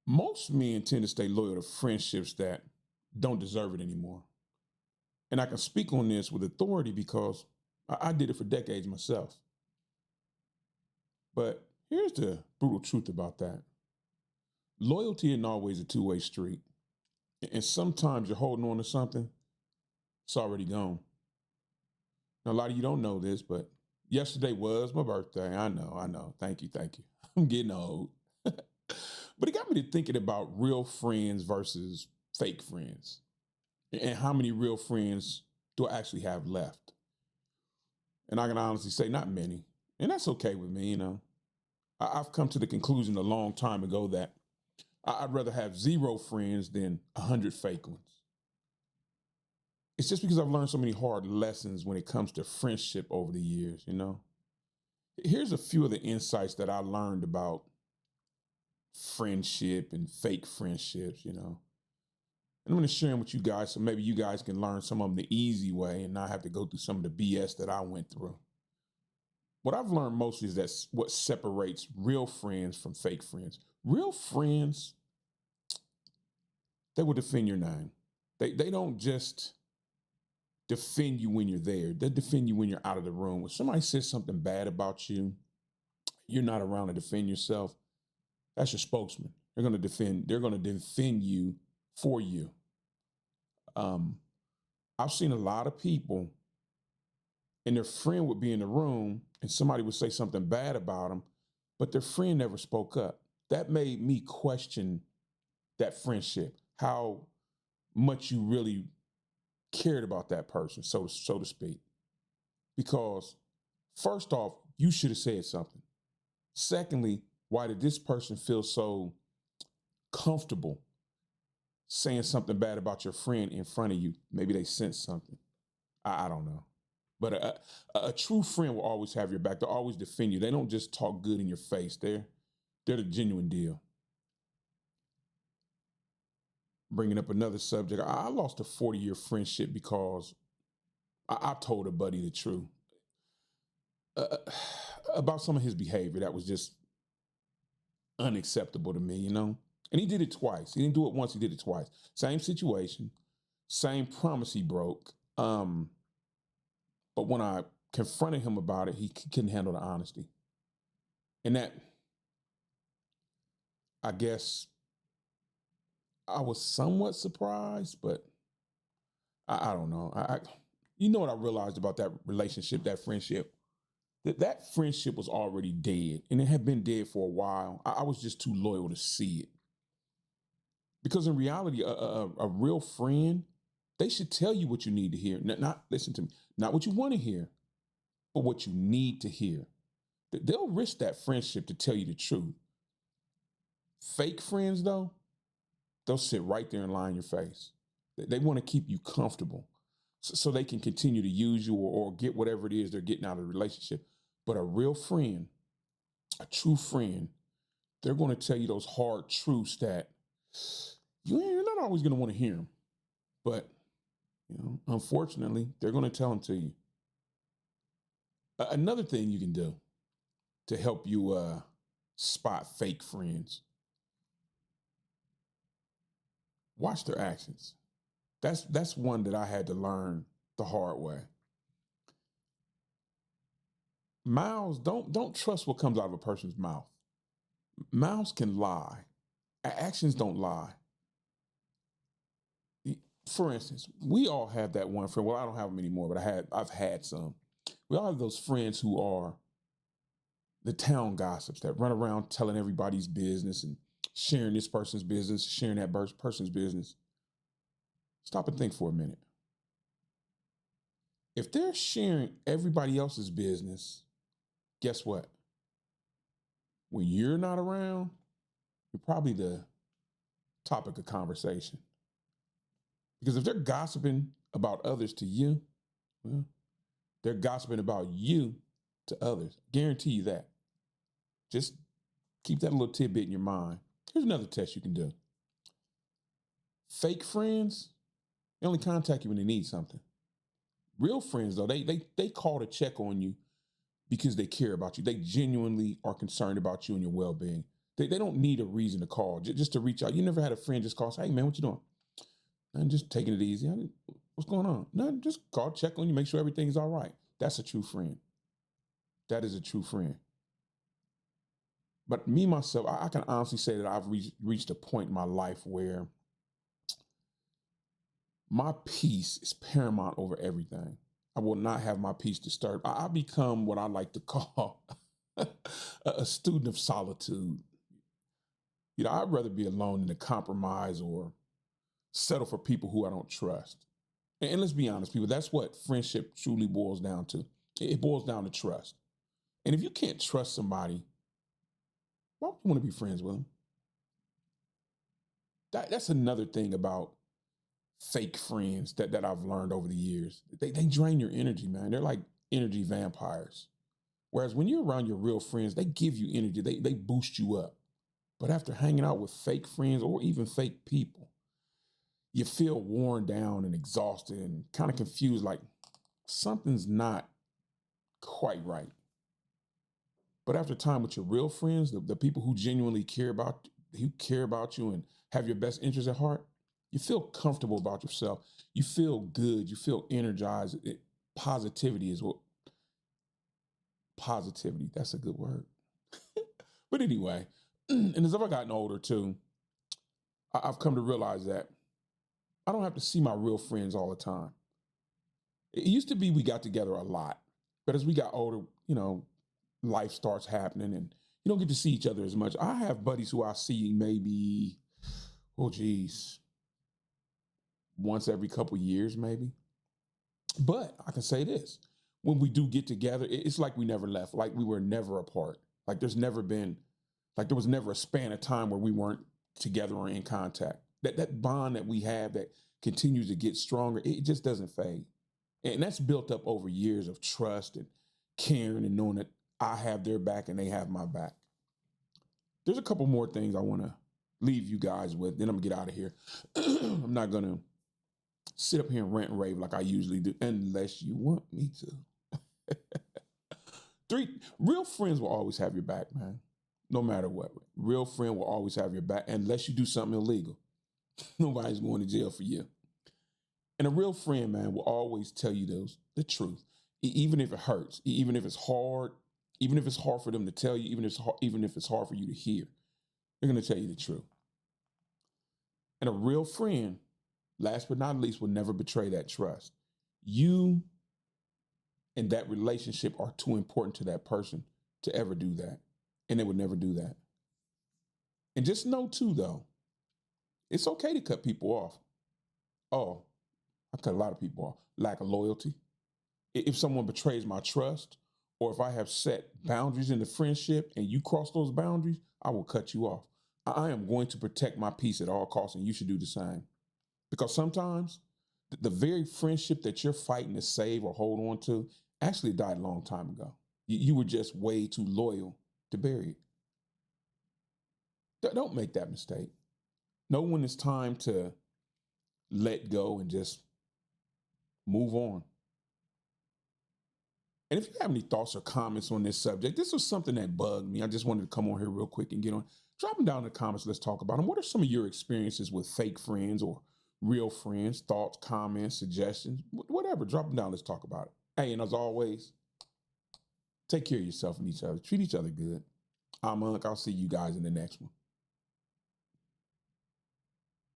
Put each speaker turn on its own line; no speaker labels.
Most men tend to stay loyal to friendships that don't deserve it anymore. And I can speak on this with authority because I did it for decades myself. But here's the brutal truth about that: loyalty isn't always a two-way street. And sometimes you're holding on to something, it's already gone. Now, a lot of you don't know this, but yesterday was my birthday. I know. Thank you, thank you. I'm getting old. But it got me to thinking about real friends versus fake friends, and how many real friends do I actually have left. And I can honestly say, not many. And that's okay with me, you know. I've come to the conclusion a long time ago that I'd rather have zero friends than 100 fake ones. It's just because I've learned so many hard lessons when it comes to friendship over the years, you know. Here's a few of the insights that I learned about friendship and fake friendships, you know. And I'm going to share them with you guys so maybe you guys can learn some of them the easy way and not have to go through some of the BS that I went through. What I've learned mostly is that's what separates real friends from fake friends. Real friends, they will defend your name. They don't just defend you when you're there. They defend you when you're out of the room. When somebody says something bad about you, you're not around to defend yourself. That's your spokesman. They're going to defend you for you. Um, I've seen a lot of people and their friend would be in the room and somebody would say something bad about them, but their friend never spoke up. That made me question that friendship, how much you really cared about that person, so to speak. Because first off, you should have said something. Secondly, why did this person feel so comfortable saying something bad about your friend in front of you? Maybe they sensed something. I don't know. But a true friend will always have your back. They'll always defend you. They don't just talk good in your face. They're the genuine deal. Bringing up another subject, I lost a 40-year friendship because I told a buddy the truth uh, about some of his behavior that was just unacceptable to me, you know? And he did it twice. He didn't do it once, he did it twice. Same situation, same promise he broke. But when I confronted him about it, he couldn't handle the honesty. And that, I guess, I was somewhat surprised, but I don't know. You know what I realized about that relationship, that friendship? That friendship was already dead, and it had been dead for a while. I was just too loyal to see it. Because in reality, a real friend, they should tell you what you need to hear. Not listen to me, not what you want to hear, but what you need to hear. They'll risk that friendship to tell you the truth. Fake friends, though, they'll sit right there and lie in your face. They want to keep you comfortable so they can continue to use you or get whatever it is they're getting out of the relationship. But a real friend, a true friend, they're going to tell you those hard truths that you're not always going to want to hear them. But, you know, unfortunately, they're going to tell them to you. Another thing you can do to help you spot fake friends: watch their actions. That's one that I had to learn the hard way. Mouths, don't trust what comes out of a person's mouth. Mouths can lie. Actions don't lie. For instance, we all have that one friend. Well, I don't have them anymore, but I've had some. We all have those friends who are the town gossips that run around telling everybody's business and sharing this person's business, sharing that person's business. Stop and think for a minute. If they're sharing everybody else's business, guess what? When you're not around, you're probably the topic of conversation. Because if they're gossiping about others to you, well, they're gossiping about you to others. Guarantee you that. Just keep that little tidbit in your mind. Here's another test you can do. Fake friends, they only contact you when they need something. Real friends, though, they call to check on you because they care about you. They genuinely are concerned about you and your well-being. They don't need a reason to call, just to reach out. You never had a friend just call, say, hey man, what you doing? I'm just taking it easy. What's going on? No, just call, check on you, make sure everything's all right. That's a true friend. That is a true friend. But me, myself, I can honestly say that I've reached a point in my life where my peace is paramount over everything. I will not have my peace disturbed. I become what I like to call a student of solitude. I'd rather be alone than to compromise or settle for people who I don't trust. And let's be honest, people, that's what friendship truly boils down to. It boils down to trust. And if you can't trust somebody, why would you want to be friends with them? That's another thing about fake friends that I've learned over the years. They drain your energy, man. They're like energy vampires. Whereas when you're around your real friends, they give you energy. They boost you up. But after hanging out with fake friends or even fake people, you feel worn down and exhausted and kind of confused, like something's not quite right. But after time with your real friends, the people who genuinely care about you and have your best interests at heart, you feel comfortable about yourself. You feel good. You feel energized. Positivity is what positivity. That's a good word. But anyway, and as I've gotten older too, I've come to realize that I don't have to see my real friends all the time. It used to be we got together a lot, but as we got older, life starts happening and you don't get to see each other as much. I have buddies who I see maybe, oh geez, once every couple years, maybe. But I can say this: when we do get together, it's like we never left, like we were never apart. Like there was never a span of time where we weren't together or in contact. That bond that we have that continues to get stronger, it just doesn't fade. And that's built up over years of trust and caring and knowing that I have their back and they have my back. There's a couple more things I want to leave you guys with, then I'm gonna get out of here. I'm not gonna sit up here and rant and rave like I usually do, unless you want me to. Three, real friends will always have your back, man. No matter what. Real friend will always have your back, unless you do something illegal. Nobody's going to jail for you. And a real friend, man, will always tell you the truth, even if it hurts, even if it's hard, even if it's hard for them to tell you, even if it's hard for you to hear. They're going to tell you the truth. And a real friend, last but not least, will never betray that trust. You and that relationship are too important to that person to ever do that. And they would never do that. And just know too, though, it's okay to cut people off. Oh, I cut a lot of people off. Lack of loyalty. If someone betrays my trust, or if I have set boundaries in the friendship and you cross those boundaries, I will cut you off. I am going to protect my peace at all costs, and you should do the same. Because sometimes the very friendship that you're fighting to save or hold on to actually died a long time ago. You were just way too loyal to bury it. Don't make that mistake. Know when it's time to let go and just move on. And if you have any thoughts or comments on this subject, this was something that bugged me. I just wanted to come on here real quick and get on. Drop them down in the comments. Let's talk about them. What are some of your experiences with fake friends or real friends? Thoughts, comments, suggestions, whatever. Drop them down. Let's talk about it. Hey, and as always, take care of yourself and each other. Treat each other good. I'm Unc. I'll see you guys in the next one.